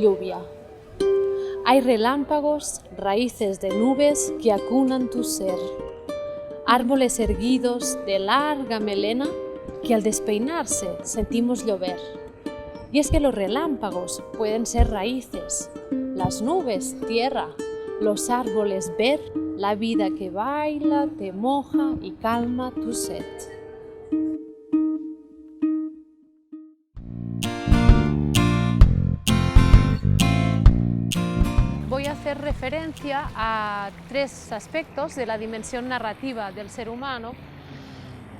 lluvia. Hay relámpagos, raíces de nubes que acunan tu ser. Árboles erguidos de larga melena que al despeinarse sentimos llover. Y es que los relámpagos pueden ser raíces, las nubes tierra, los árboles ver, la vida que baila, te moja y calma tu sed. Voy a hacer referencia a tres aspectos de la dimensión narrativa del ser humano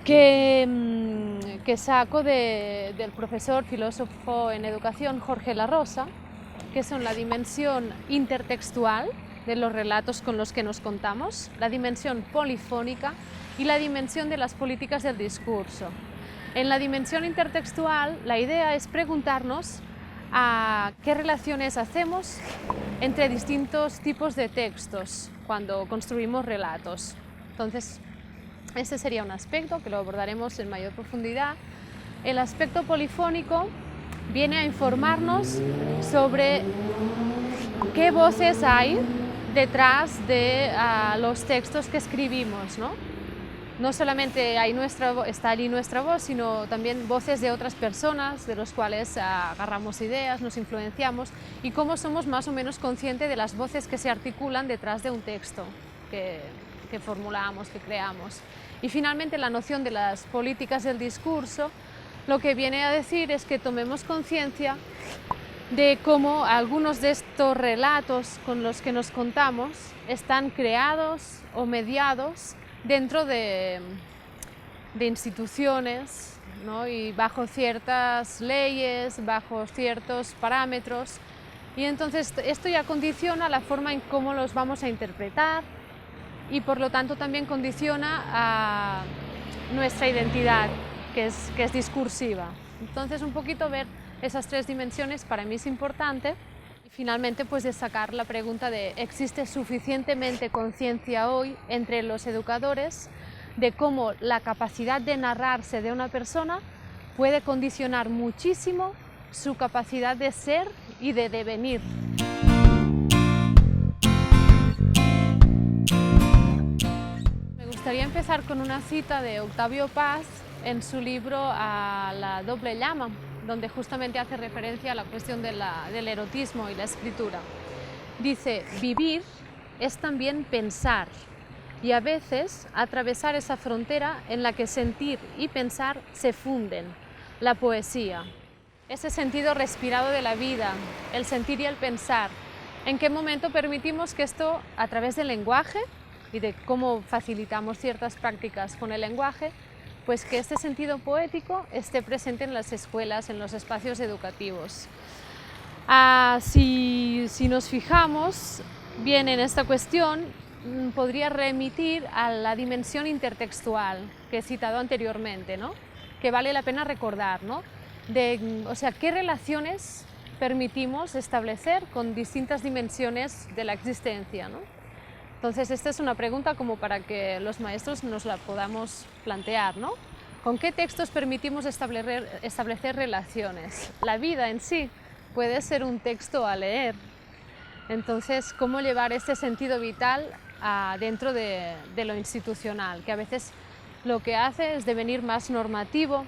que saco del profesor filósofo en educación Jorge La Rosa, que son la dimensión intertextual de los relatos con los que nos contamos, la dimensión polifónica y la dimensión de las políticas del discurso. En la dimensión intertextual, la idea es preguntarnos a qué relaciones hacemos entre distintos tipos de textos cuando construimos relatos. Entonces, este sería un aspecto que lo abordaremos en mayor profundidad. El aspecto polifónico viene a informarnos sobre qué voces hay detrás de los textos que escribimos, ¿no? No solamente está allí nuestra voz, sino también voces de otras personas, de los cuales agarramos ideas, nos influenciamos, y cómo somos más o menos conscientes de las voces que se articulan detrás de un texto que formulamos, que creamos. Y finalmente la noción de las políticas del discurso lo que viene a decir es que tomemos conciencia de cómo algunos de estos relatos con los que nos contamos están creados o mediados dentro de instituciones, ¿no? Y bajo ciertas leyes, bajo ciertos parámetros, y entonces esto ya condiciona la forma en cómo los vamos a interpretar y por lo tanto también condiciona a nuestra identidad, que es discursiva. Entonces un poquito ver esas tres dimensiones para mí es importante. Y finalmente pues destacar la pregunta de ¿existe suficientemente conciencia hoy entre los educadores de cómo la capacidad de narrarse de una persona puede condicionar muchísimo su capacidad de ser y de devenir? Me gustaría empezar con una cita de Octavio Paz en su libro A la doble llama, donde justamente hace referencia a la cuestión del erotismo y la escritura. Dice, vivir es también pensar y a veces atravesar esa frontera en la que sentir y pensar se funden, la poesía. Ese sentido respirado de la vida, el sentir y el pensar, ¿en qué momento permitimos que esto, a través del lenguaje y de cómo facilitamos ciertas prácticas con el lenguaje, pues que este sentido poético esté presente en las escuelas, en los espacios educativos? Si nos fijamos bien en esta cuestión, podría remitir a la dimensión intertextual que he citado anteriormente, ¿no? Que vale la pena recordar, ¿no? O sea, ¿qué relaciones permitimos establecer con distintas dimensiones de la existencia, ¿no? Entonces, esta es una pregunta como para que los maestros nos la podamos plantear, ¿no? ¿Con qué textos permitimos establecer relaciones? La vida en sí puede ser un texto a leer. Entonces, ¿cómo llevar este sentido vital dentro de lo institucional? Que a veces lo que hace es devenir más normativo.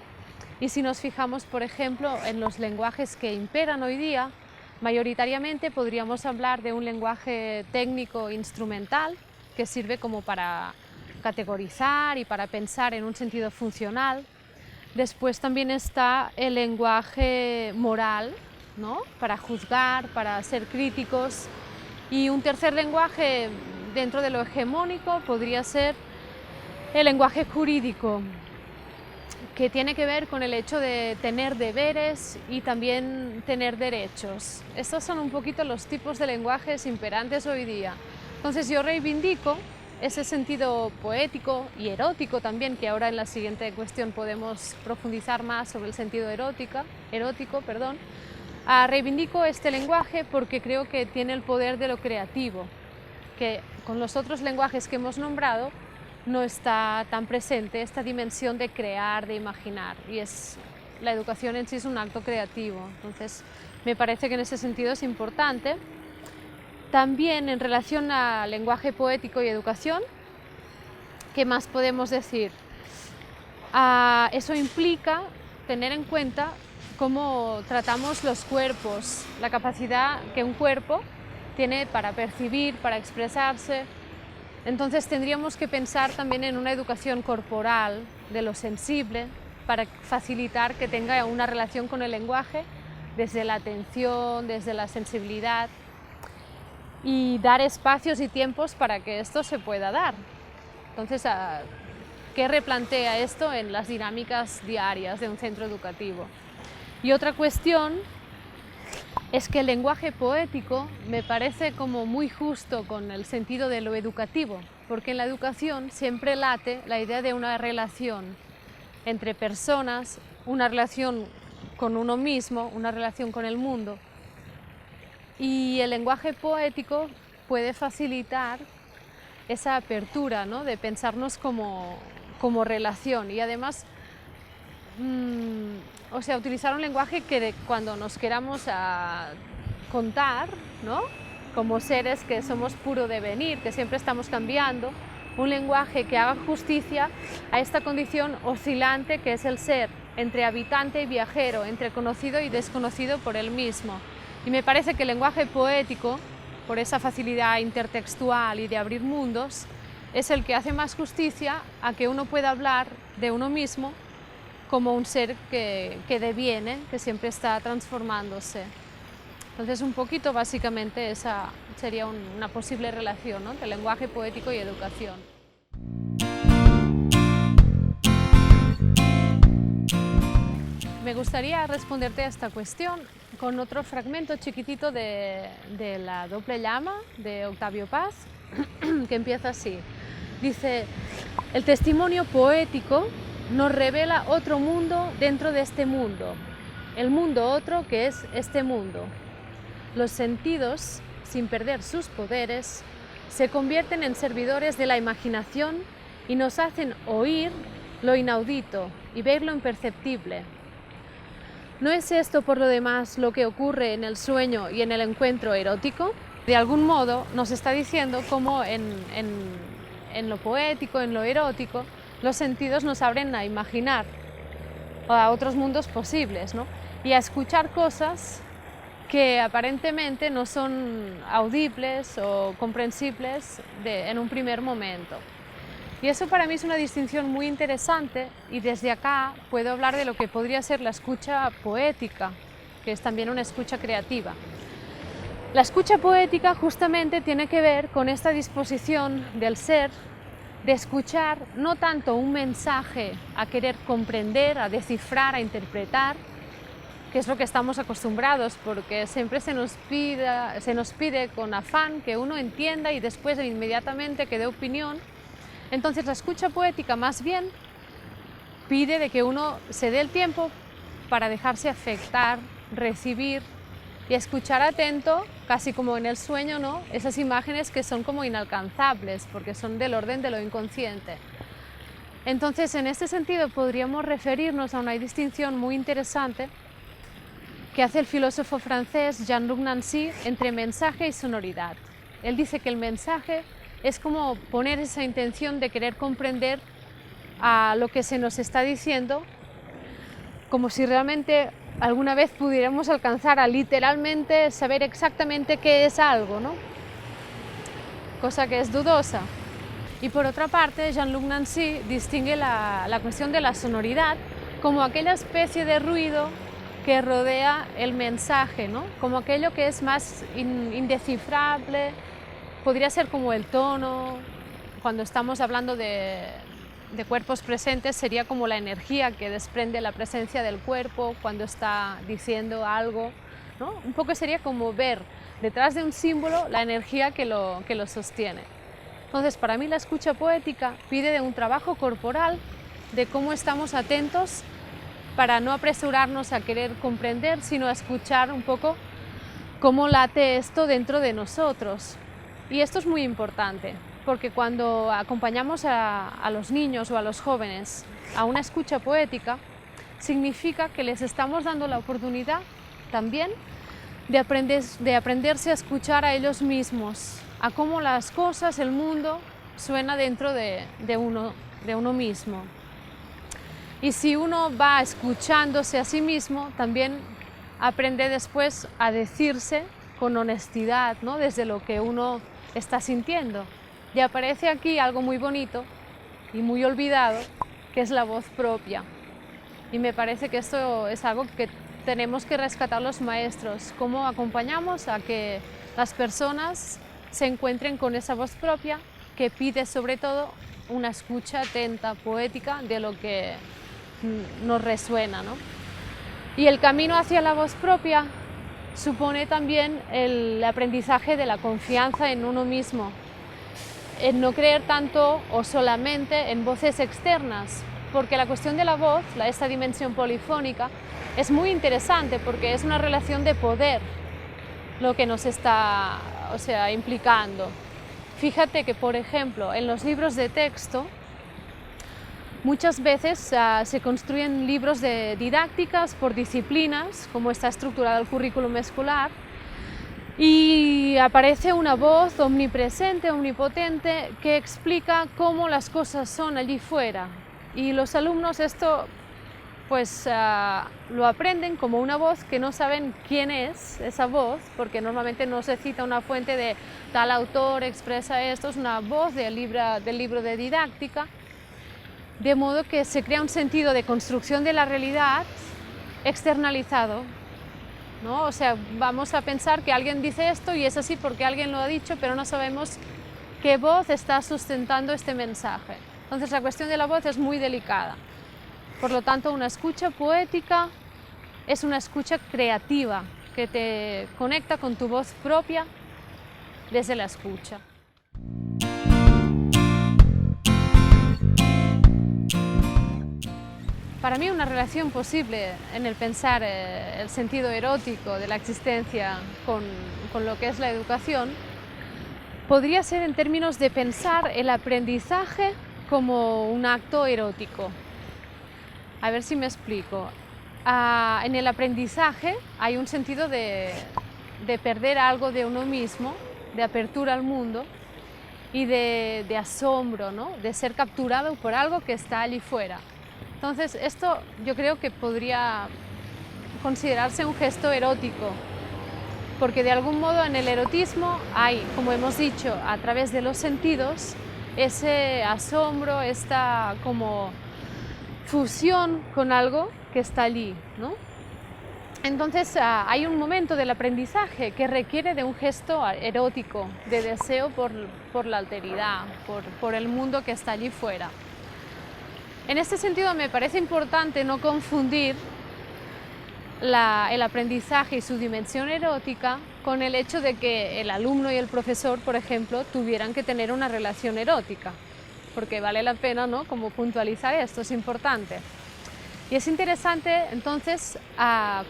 Y si nos fijamos, por ejemplo, en los lenguajes que imperan hoy día, mayoritariamente podríamos hablar de un lenguaje técnico instrumental que sirve como para categorizar y para pensar en un sentido funcional. Después también está el lenguaje moral, ¿no? Para juzgar, para ser críticos. Y un tercer lenguaje dentro de lo hegemónico podría ser el lenguaje jurídico, que tiene que ver con el hecho de tener deberes y también tener derechos. Estos son un poquito los tipos de lenguajes imperantes hoy día. Entonces yo reivindico ese sentido poético y erótico también, que ahora en la siguiente cuestión podemos profundizar más sobre el sentido erótico. Reivindico este lenguaje porque creo que tiene el poder de lo creativo, que con los otros lenguajes que hemos nombrado no está tan presente esta dimensión de crear, de imaginar, y la educación en sí es un acto creativo. Entonces Me parece que en ese sentido es importante. También en relación al lenguaje poético y educación, ¿qué más podemos decir? Eso implica tener en cuenta cómo tratamos los cuerpos, la capacidad que un cuerpo tiene para percibir, para expresarse. Entonces tendríamos que pensar también en una educación corporal de lo sensible para facilitar que tenga una relación con el lenguaje desde la atención, desde la sensibilidad, y dar espacios y tiempos para que esto se pueda dar. Entonces, ¿qué replantea esto en las dinámicas diarias de un centro educativo? Y otra cuestión es que el lenguaje poético me parece como muy justo con el sentido de lo educativo, porque en la educación siempre late la idea de una relación entre personas, una relación con uno mismo, una relación con el mundo. Y el lenguaje poético puede facilitar esa apertura, ¿no?, de pensarnos como relación, y además utilizar un lenguaje que cuando nos queramos contar, ¿no?, como seres que somos puro devenir, que siempre estamos cambiando, un lenguaje que haga justicia a esta condición oscilante que es el ser, entre habitante y viajero, entre conocido y desconocido por él mismo. Y me parece que el lenguaje poético, por esa facilidad intertextual y de abrir mundos, es el que hace más justicia a que uno pueda hablar de uno mismo como un ser que deviene, que siempre está transformándose. Entonces, un poquito, básicamente, esa sería una posible relación, ¿no?, entre lenguaje poético y educación. Me gustaría responderte a esta cuestión con otro fragmento chiquitito de La doble llama, de Octavio Paz, que empieza así. Dice: el testimonio poético nos revela otro mundo dentro de este mundo, el mundo otro que es este mundo. Los sentidos, sin perder sus poderes, se convierten en servidores de la imaginación y nos hacen oír lo inaudito y ver lo imperceptible. ¿No es esto, por lo demás, lo que ocurre en el sueño y en el encuentro erótico? De algún modo nos está diciendo cómo en lo poético, en lo erótico, los sentidos nos abren a imaginar a otros mundos posibles, ¿no?, y a escuchar cosas que aparentemente no son audibles o comprensibles en un primer momento. Y eso para mí es una distinción muy interesante, y desde acá puedo hablar de lo que podría ser la escucha poética, que es también una escucha creativa. La escucha poética justamente tiene que ver con esta disposición del ser de escuchar no tanto un mensaje a querer comprender, a descifrar, a interpretar, que es lo que estamos acostumbrados, porque siempre se nos pide con afán que uno entienda y después inmediatamente que dé opinión. Entonces la escucha poética más bien pide de que uno se dé el tiempo para dejarse afectar, recibir y escuchar atento, casi como en el sueño, ¿no?, esas imágenes que son como inalcanzables porque son del orden de lo inconsciente. Entonces, en este sentido podríamos referirnos a una distinción muy interesante que hace el filósofo francés Jean-Luc Nancy entre mensaje y sonoridad. Él dice que el mensaje es como poner esa intención de querer comprender a lo que se nos está diciendo, como si realmente alguna vez pudiéramos alcanzar a literalmente saber exactamente qué es algo, ¿no?, cosa que es dudosa. Y por otra parte, Jean-Luc Nancy distingue la cuestión de la sonoridad como aquella especie de ruido que rodea el mensaje, ¿no?, como aquello que es más indescifrable. Podría ser como el tono, cuando estamos hablando de cuerpos presentes, sería como la energía que desprende la presencia del cuerpo cuando está diciendo algo, ¿no? Un poco sería como ver detrás de un símbolo la energía que lo sostiene. Entonces, para mí la escucha poética pide de un trabajo corporal, de cómo estamos atentos para no apresurarnos a querer comprender, sino a escuchar un poco cómo late esto dentro de nosotros. Y esto es muy importante, porque cuando acompañamos a los niños o a los jóvenes a una escucha poética, significa que les estamos dando la oportunidad también de aprenderse a escuchar a ellos mismos, a cómo las cosas, el mundo, suena dentro de uno mismo. Y si uno va escuchándose a sí mismo, también aprende después a decirse con honestidad, ¿no? Desde lo que uno está sintiendo. Y aparece aquí algo muy bonito y muy olvidado, que es la voz propia. Y me parece que esto es algo que tenemos que rescatar los maestros, cómo acompañamos a que las personas se encuentren con esa voz propia que pide sobre todo una escucha atenta, poética de lo que nos resuena, ¿no? Y el camino hacia la voz propia supone también el aprendizaje de la confianza en uno mismo, en no creer tanto o solamente en voces externas, porque la cuestión de la voz, esta dimensión polifónica, es muy interesante porque es una relación de poder lo que nos está, implicando. Fíjate que, por ejemplo, en los libros de texto, muchas veces se construyen libros de didácticas por disciplinas, como está estructurado el currículum escolar, y aparece una voz omnipresente, omnipotente, que explica cómo las cosas son allí fuera. Y los alumnos esto lo aprenden como una voz que no saben quién es esa voz, porque normalmente no se cita una fuente de tal autor expresa esto, es una voz del libro de didáctica, de modo que se crea un sentido de construcción de la realidad externalizado, ¿no? O sea, vamos a pensar que alguien dice esto y es así porque alguien lo ha dicho, pero no sabemos qué voz está sustentando este mensaje. Entonces la cuestión de la voz es muy delicada. Por lo tanto, una escucha poética es una escucha creativa que te conecta con tu voz propia desde la escucha. Para mí una relación posible en el pensar el sentido erótico de la existencia con lo que es la educación podría ser en términos de pensar el aprendizaje como un acto erótico. A ver si me explico. En el aprendizaje hay un sentido de perder algo de uno mismo, de apertura al mundo y de asombro, ¿no? De ser capturado por algo que está allí fuera. Entonces, esto yo creo que podría considerarse un gesto erótico, porque de algún modo en el erotismo hay, como hemos dicho, a través de los sentidos, ese asombro, esta como fusión con algo que está allí, ¿no? Entonces hay un momento del aprendizaje que requiere de un gesto erótico, de deseo por la alteridad, por el mundo que está allí fuera. En este sentido me parece importante no confundir el aprendizaje y su dimensión erótica con el hecho de que el alumno y el profesor, por ejemplo, tuvieran que tener una relación erótica, porque vale la pena, ¿no?, como puntualizar esto, es importante. Y es interesante, entonces,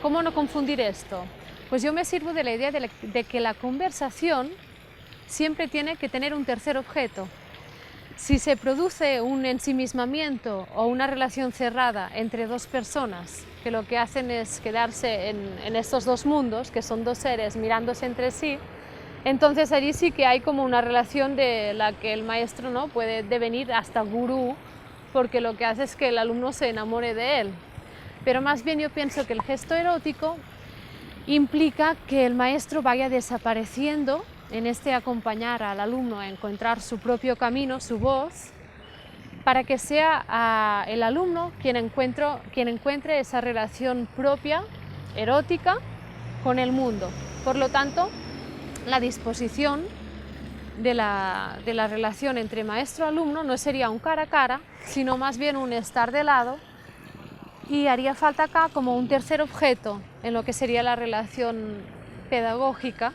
¿cómo no confundir esto? Pues yo me sirvo de la idea de que la conversación siempre tiene que tener un tercer objeto. Si se produce un ensimismamiento o una relación cerrada entre dos personas, que lo que hacen es quedarse en estos dos mundos, que son dos seres mirándose entre sí, entonces allí sí que hay como una relación de la que el maestro, ¿no?, puede devenir hasta gurú, porque lo que hace es que el alumno se enamore de él. Pero más bien yo pienso que el gesto erótico implica que el maestro vaya desapareciendo en este acompañar al alumno a encontrar su propio camino, su voz, para que sea el alumno quien encuentre esa relación propia, erótica, con el mundo. Por lo tanto, la disposición de la relación entre maestro-alumno no sería un cara a cara, sino más bien un estar de lado, y haría falta acá como un tercer objeto en lo que sería la relación pedagógica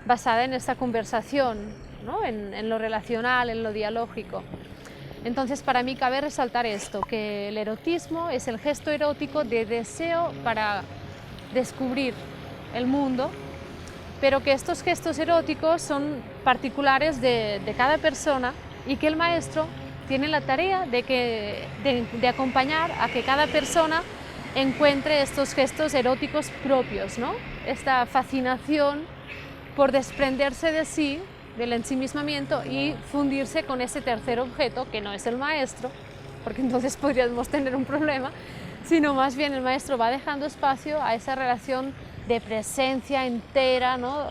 basada en esta conversación, ¿no?, en lo relacional, en lo dialógico. Entonces, para mí cabe resaltar esto, que el erotismo es el gesto erótico de deseo para descubrir el mundo, pero que estos gestos eróticos son particulares de cada persona y que el maestro tiene la tarea de acompañar a que cada persona encuentre estos gestos eróticos propios, ¿no?, esta fascinación por desprenderse de sí, del ensimismamiento y fundirse con ese tercer objeto que no es el maestro, porque entonces podríamos tener un problema, sino más bien el maestro va dejando espacio a esa relación de presencia entera, ¿no?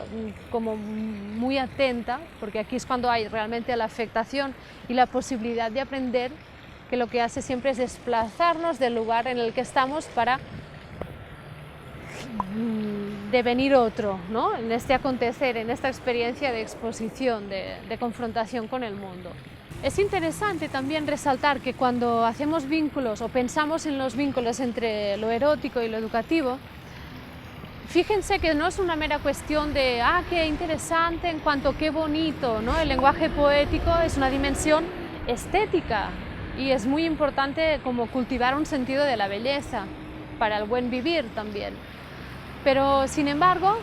Como muy atenta, porque aquí es cuando hay realmente la afectación y la posibilidad de aprender, que lo que hace siempre es desplazarnos del lugar en el que estamos para devenir otro, ¿no? En este acontecer, en esta experiencia de exposición, de confrontación con el mundo. Es interesante también resaltar que cuando hacemos vínculos o pensamos en los vínculos entre lo erótico y lo educativo, fíjense que no es una mera cuestión de qué interesante en cuanto qué bonito, ¿no? El lenguaje poético es una dimensión estética y es muy importante como cultivar un sentido de la belleza para el buen vivir también. Pero sin embargo,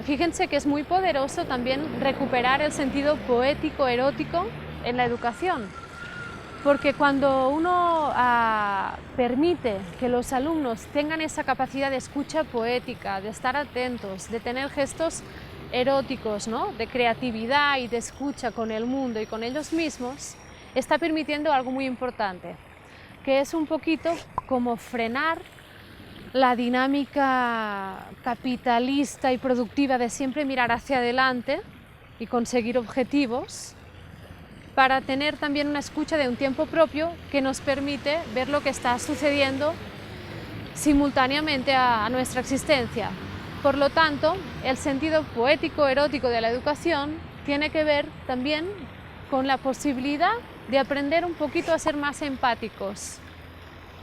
fíjense que es muy poderoso también recuperar el sentido poético, erótico en la educación, porque cuando uno permite que los alumnos tengan esa capacidad de escucha poética, de estar atentos, de tener gestos eróticos, ¿no? De creatividad y de escucha con el mundo y con ellos mismos, está permitiendo algo muy importante, que es un poquito como frenar la dinámica capitalista y productiva de siempre mirar hacia adelante y conseguir objetivos, para tener también una escucha de un tiempo propio que nos permite ver lo que está sucediendo simultáneamente a nuestra existencia. Por lo tanto, el sentido poético, erótico de la educación tiene que ver también con la posibilidad de aprender un poquito a ser más empáticos,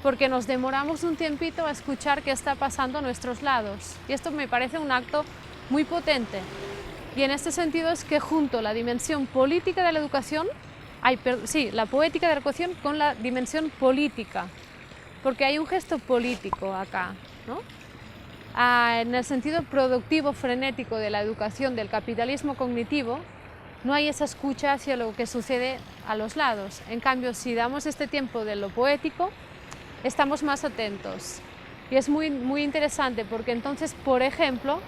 porque nos demoramos un tiempito a escuchar qué está pasando a nuestros lados. Y esto me parece un acto muy potente. Y en este sentido es que junto la dimensión política de la educación, la poética de la educación con la dimensión política, porque hay un gesto político acá, ¿no? En el sentido productivo, frenético de la educación, del capitalismo cognitivo, no hay esa escucha hacia lo que sucede a los lados. En cambio, si damos este tiempo de lo poético, estamos más atentos. Y es muy, muy interesante porque entonces, por ejemplo,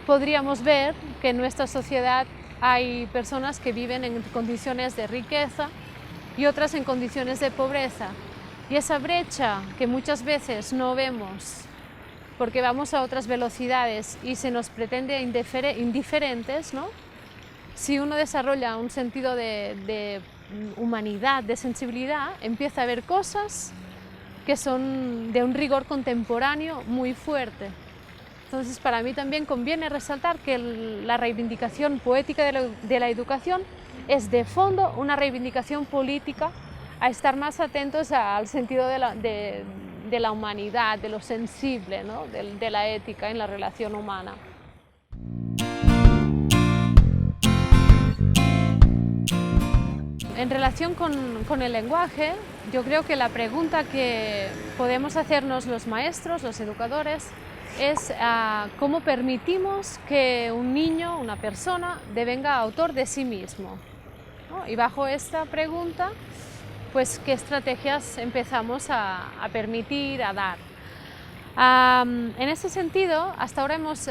podríamos ver que en nuestra sociedad hay personas que viven en condiciones de riqueza y otras en condiciones de pobreza. Y esa brecha que muchas veces no vemos porque vamos a otras velocidades y se nos pretende indiferentes, ¿no? Si uno desarrolla un sentido de humanidad, de sensibilidad, empieza a ver cosas que son de un rigor contemporáneo muy fuerte. Entonces, para mí también conviene resaltar que la reivindicación poética de la educación es de fondo una reivindicación política a estar más atentos al sentido de la humanidad, de lo sensible, ¿no? de la ética en la relación humana. En relación con el lenguaje, yo creo que la pregunta que podemos hacernos los maestros, los educadores, es cómo permitimos que un niño, una persona, devenga autor de sí mismo, ¿no? Y bajo esta pregunta, pues qué estrategias empezamos a permitir, a dar. En ese sentido, hasta ahora hemos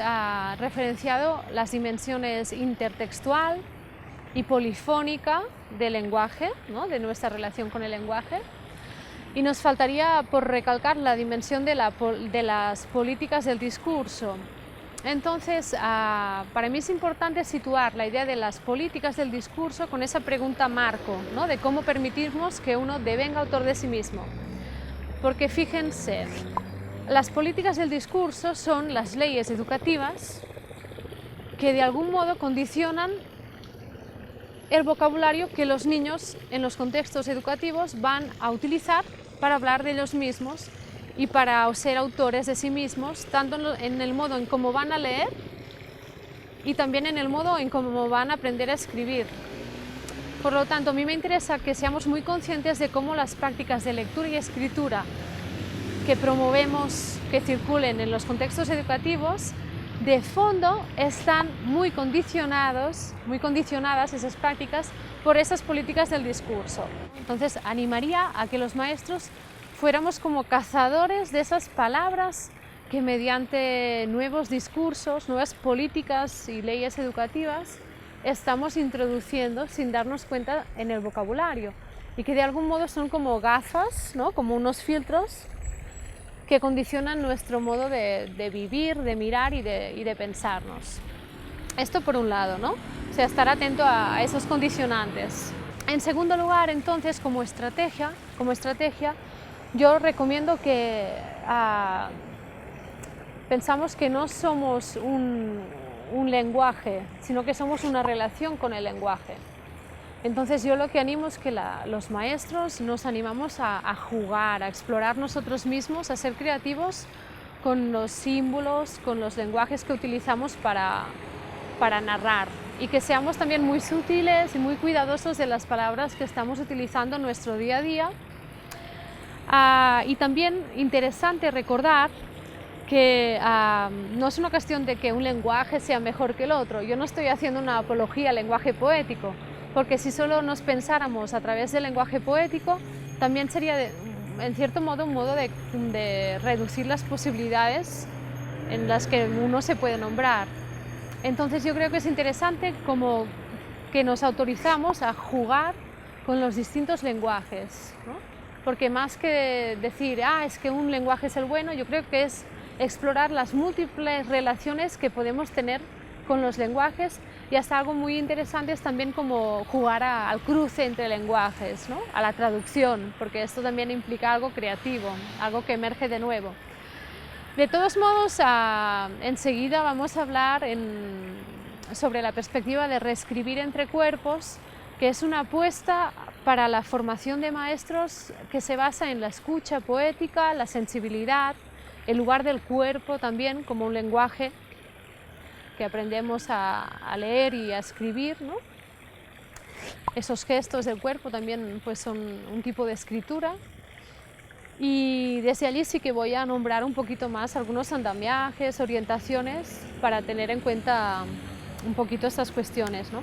referenciado las dimensiones intertextual y polifónica del lenguaje, ¿no? De nuestra relación con el lenguaje. Y nos faltaría por recalcar la dimensión de las políticas del discurso. Entonces, para mí es importante situar la idea de las políticas del discurso con esa pregunta marco, ¿no? De cómo permitimos que uno devenga autor de sí mismo. Porque fíjense, las políticas del discurso son las leyes educativas que de algún modo condicionan el vocabulario que los niños en los contextos educativos van a utilizar para hablar de ellos mismos y para ser autores de sí mismos, tanto en el modo en cómo van a leer y también en el modo en cómo van a aprender a escribir. Por lo tanto, a mí me interesa que seamos muy conscientes de cómo las prácticas de lectura y escritura que promovemos que circulen en los contextos educativos, de fondo están muy condicionadas esas prácticas por esas políticas del discurso. Entonces, animaría a que los maestros fuéramos como cazadores de esas palabras que mediante nuevos discursos, nuevas políticas y leyes educativas estamos introduciendo sin darnos cuenta en el vocabulario y que de algún modo son como gafas, ¿no? Como unos filtros que condicionan nuestro modo de vivir, de mirar y de pensarnos. Esto por un lado, ¿no? O sea, estar atento a esos condicionantes. En segundo lugar, entonces, como estrategia, yo recomiendo que pensamos que no somos un lenguaje, sino que somos una relación con el lenguaje. Entonces yo lo que animo es que los maestros nos animamos a jugar, a explorar nosotros mismos, a ser creativos con los símbolos, con los lenguajes que utilizamos para narrar, y que seamos también muy sutiles y muy cuidadosos de las palabras que estamos utilizando en nuestro día a día. Y también interesante recordar que no es una cuestión de que un lenguaje sea mejor que el otro. Yo no estoy haciendo una apología al lenguaje poético, porque si solo nos pensáramos a través del lenguaje poético, también sería en cierto modo un modo de reducir las posibilidades en las que uno se puede nombrar. Entonces yo creo que es interesante como que nos autorizamos a jugar con los distintos lenguajes, ¿no? Porque más que decir, es que un lenguaje es el bueno, yo creo que es explorar las múltiples relaciones que podemos tener con los lenguajes, y hasta algo muy interesante es también como jugar al cruce entre lenguajes, ¿no? A la traducción, porque esto también implica algo creativo, algo que emerge de nuevo. De todos modos, enseguida vamos a hablar sobre la perspectiva de reescribir entre cuerpos, que es una apuesta para la formación de maestros que se basa en la escucha poética, la sensibilidad, el lugar del cuerpo también como un lenguaje que aprendemos a leer y a escribir, ¿no? Esos gestos del cuerpo también pues, son un tipo de escritura. Y desde allí sí que voy a nombrar un poquito más algunos andamiajes, orientaciones para tener en cuenta un poquito estas cuestiones, ¿no?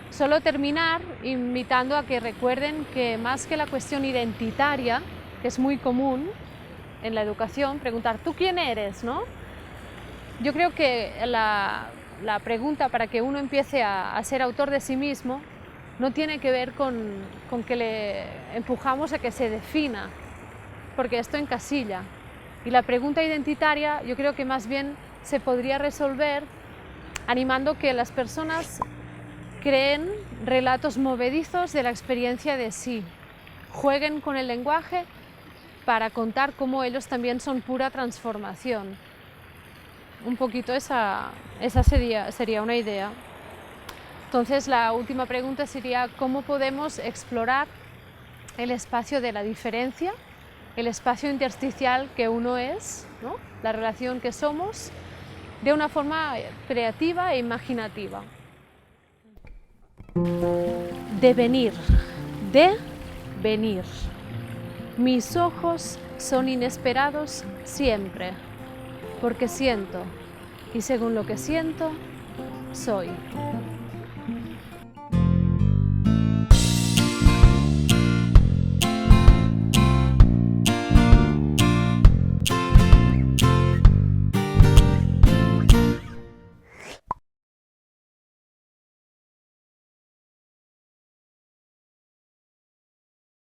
Solo terminar invitando a que recuerden que más que la cuestión identitaria, que es muy común en la educación, preguntar ¿tú quién eres?, ¿no? Yo creo que la pregunta para que uno empiece a ser autor de sí mismo no tiene que ver con que le empujamos a que se defina, porque esto encasilla. Y la pregunta identitaria yo creo que más bien se podría resolver animando que las personas creen relatos movedizos de la experiencia de sí, jueguen con el lenguaje para contar cómo ellos también son pura transformación. Un poquito esa sería una idea. Entonces la última pregunta sería ¿cómo podemos explorar el espacio de la diferencia, el espacio intersticial que uno es, ¿no? La relación que somos, de una forma creativa e imaginativa? Devenir, de venir. Mis ojos son inesperados siempre, porque siento, y según lo que siento, soy.